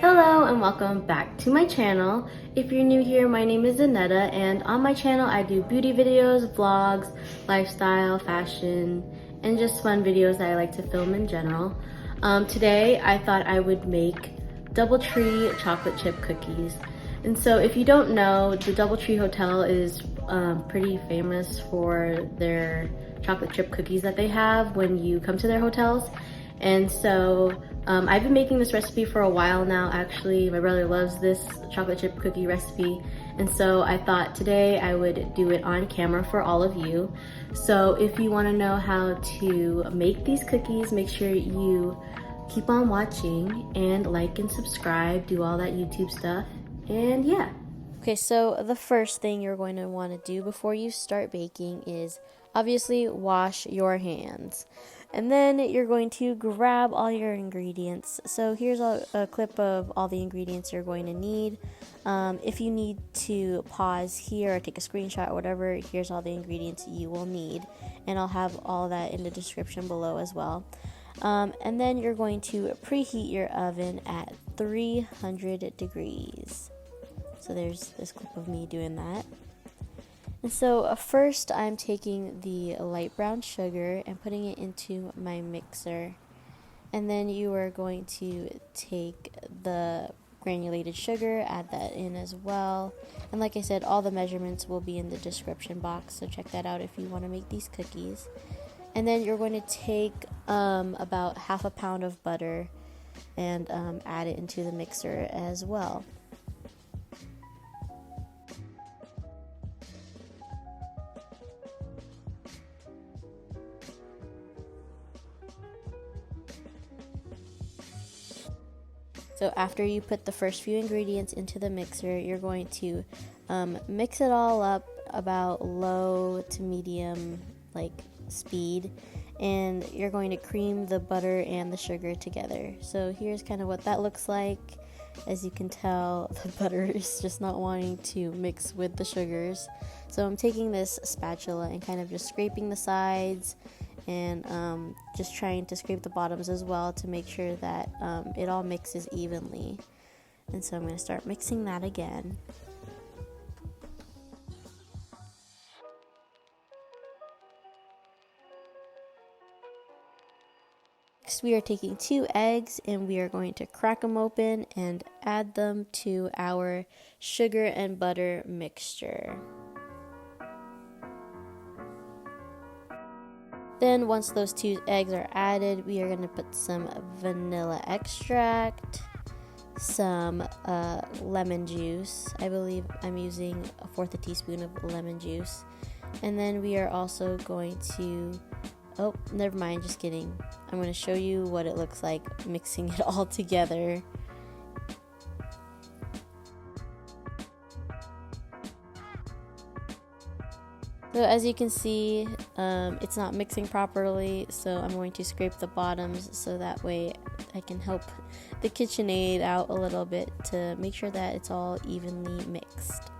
Hello and welcome back to my channel. If you're new here, my name is Anetta, and on my channel I do beauty videos, vlogs, lifestyle, fashion, and just fun videos that I like to film in general. Today I thought I would make DoubleTree chocolate chip cookies. And so if you don't know, the DoubleTree Hotel is pretty famous for their chocolate chip cookies that they have when you come to their hotels. And so I've been making this recipe for a while now. Actually, my brother loves this chocolate chip cookie recipe, and so I thought today I would do it on camera for all of you. So if you want to know how to make these cookies, make sure you keep on watching and like and subscribe, do all that YouTube stuff, and yeah. Okay, so the first thing you're going to want to do before you start baking is obviously wash your hands. And then you're going to grab all your ingredients. So here's a clip of all the ingredients you're going to need. If you need to pause here or take a screenshot or whatever, here's all the ingredients you will need. And I'll have all that in the description below as well. And then you're going to preheat your oven at 300 degrees. So there's this clip of me doing that. And so first I'm taking the light brown sugar and putting it into my mixer. And then you are going to take the granulated sugar, add that in as well. And like I said, all the measurements will be in the description box, so check that out if you want to make these cookies. And then you're going to take about half a pound of butter and add it into the mixer as well. So after you put the first few ingredients into the mixer, you're going to mix it all up about low to medium speed, and you're going to cream the butter and the sugar together. So here's kind of what that looks like. As you can tell, the butter is just not wanting to mix with the sugars. So I'm taking this spatula and kind of just scraping the sides and just trying to scrape the bottoms as well to make sure that it all mixes evenly. And so I'm going to start mixing that again. Next, we are taking 2 eggs and we are going to crack them open and add them to our sugar and butter mixture. Then once those 2 eggs are added, we are going to put some vanilla extract, some lemon juice. I believe I'm using 1/4 teaspoon of lemon juice. And then we are also going to, oh, never mind, just kidding. I'm going to show you what it looks like mixing it all together. So as you can see, it's not mixing properly, so I'm going to scrape the bottoms so that way I can help the KitchenAid out a little bit to make sure that it's all evenly mixed.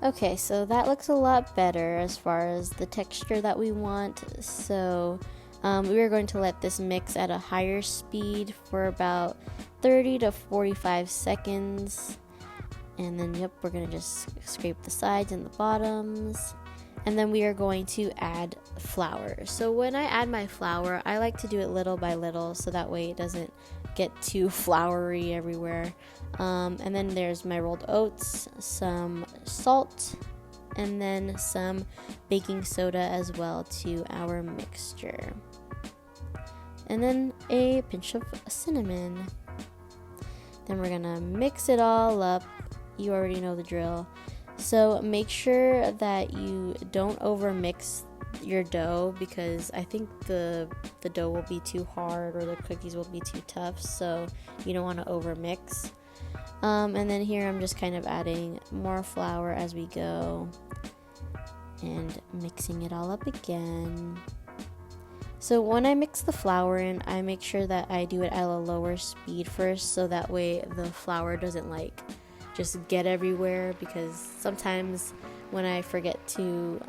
Okay, so that looks a lot better as far as the texture that we want. So we are going to let this mix at a higher speed for about 30 to 45 seconds. And then, yep, we're going to just scrape the sides and the bottoms. And then we are going to add flour. So when I add my flour, I like to do it little by little so that way it doesn't get too floury everywhere. And then there's my rolled oats, some salt, and then some baking soda as well to our mixture. And then a pinch of cinnamon. Then we're gonna mix it all up. You already know the drill. So make sure that you don't over mix your dough, because I think the dough will be too hard or the cookies will be too tough, so you don't want to over mix. And then here I'm just kind of adding more flour as we go, and mixing it all up again. So when I mix the flour in, I make sure that I do it at a lower speed first, so that way the flour doesn't like just get everywhere, because sometimes when I forget to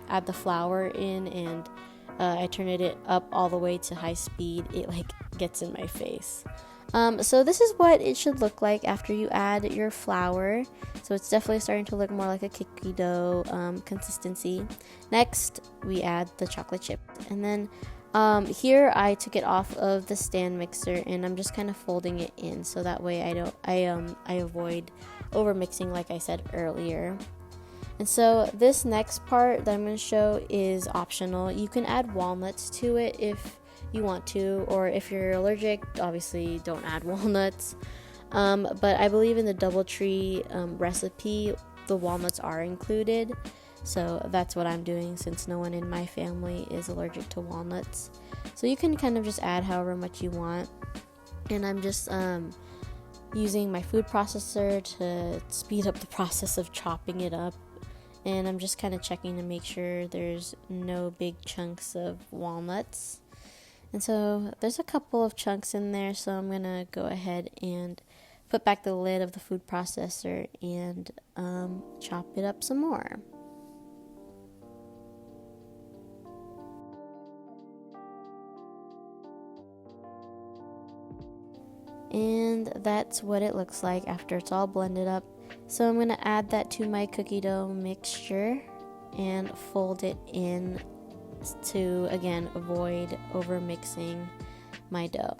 add the flour in and I turn it up all the way to high speed, it like gets in my face. So this is what it should look like after you add your flour. So it's definitely starting to look more like a cookie dough consistency. Next, we add the chocolate chip, and then here I took it off of the stand mixer, and I'm just kind of folding it in, so that way I avoid over mixing, like I said earlier. And so this next part that I'm going to show is optional. You can add walnuts to it if you want to, or if you're allergic, obviously don't add walnuts. But I believe in the DoubleTree recipe, the walnuts are included. So that's what I'm doing, since no one in my family is allergic to walnuts. So you can kind of just add however much you want. And I'm just using my food processor to speed up the process of chopping it up. And I'm just kind of checking to make sure there's no big chunks of walnuts. And so there's a couple of chunks in there, so I'm going to go ahead and put back the lid of the food processor and chop it up some more. And that's what it looks like after it's all blended up. So I'm going to add that to my cookie dough mixture and fold it in to, again, avoid over mixing my dough.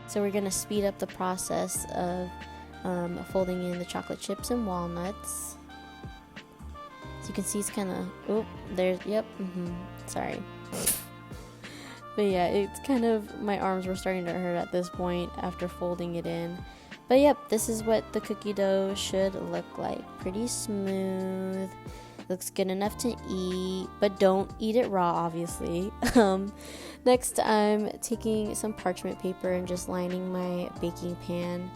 So we're going to speed up the process of folding in the chocolate chips and walnuts. So you can see it's kind of, oh, there's, yep, sorry. But yeah, it's kind of, my arms were starting to hurt at this point after folding it in. But yep, this is what the cookie dough should look like. Pretty smooth. Looks good enough to eat, but don't eat it raw, obviously. Next, I'm taking some parchment paper and just lining my baking pan,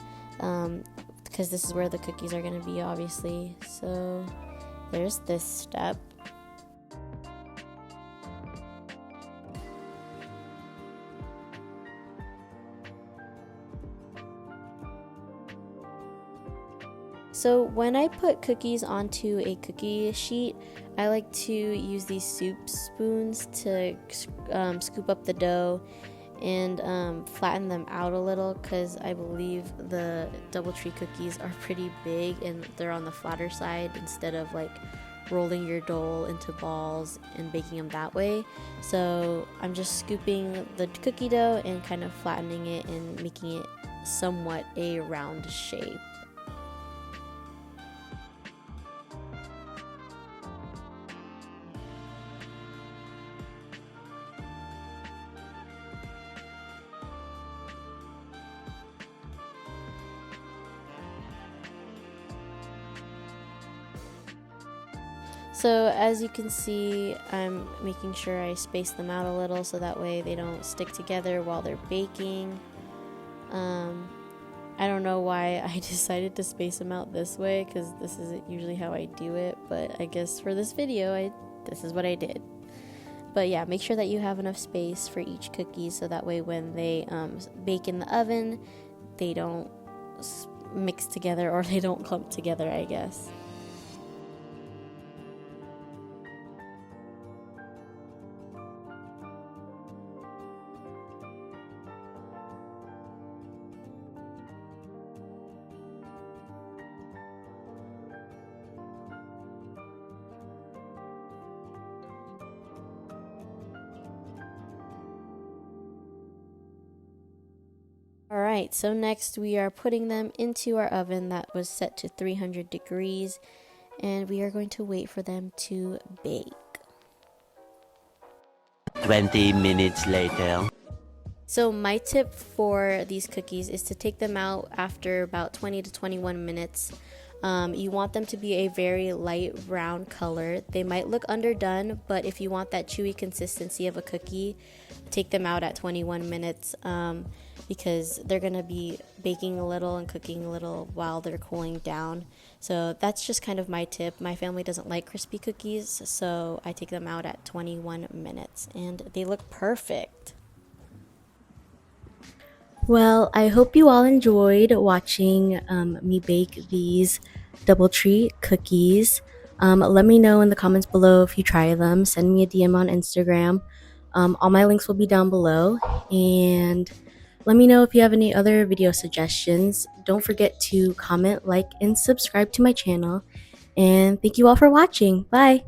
because this is where the cookies are going to be, obviously. So there's this step. So when I put cookies onto a cookie sheet, I like to use these soup spoons to scoop up the dough and flatten them out a little, because I believe the DoubleTree cookies are pretty big and they're on the flatter side, instead of like rolling your dough into balls and baking them that way. So I'm just scooping the cookie dough and kind of flattening it and making it somewhat a round shape. So as you can see, I'm making sure I space them out a little so that way they don't stick together while they're baking. I don't know why I decided to space them out this way, because this isn't usually how I do it, but I guess for this video, this is what I did. But yeah, make sure that you have enough space for each cookie so that way when they bake in the oven, they don't mix together, or they don't clump together, I guess. Alright, so next we are putting them into our oven that was set to 300 degrees, and we are going to wait for them to bake. 20 minutes later. So my tip for these cookies is to take them out after about 20 to 21 minutes. You want them to be a very light brown color. They might look underdone, but if you want that chewy consistency of a cookie, take them out at 21 minutes because they're going to be baking a little and cooking a little while they're cooling down. So that's just kind of my tip. My family doesn't like crispy cookies, so I take them out at 21 minutes and they look perfect. Well, I hope you all enjoyed watching me bake these DoubleTree cookies. Let me know in the comments below if you try them. Send me a DM on Instagram. All my links will be down below. And let me know if you have any other video suggestions. Don't forget to comment, like, and subscribe to my channel. And thank you all for watching. Bye!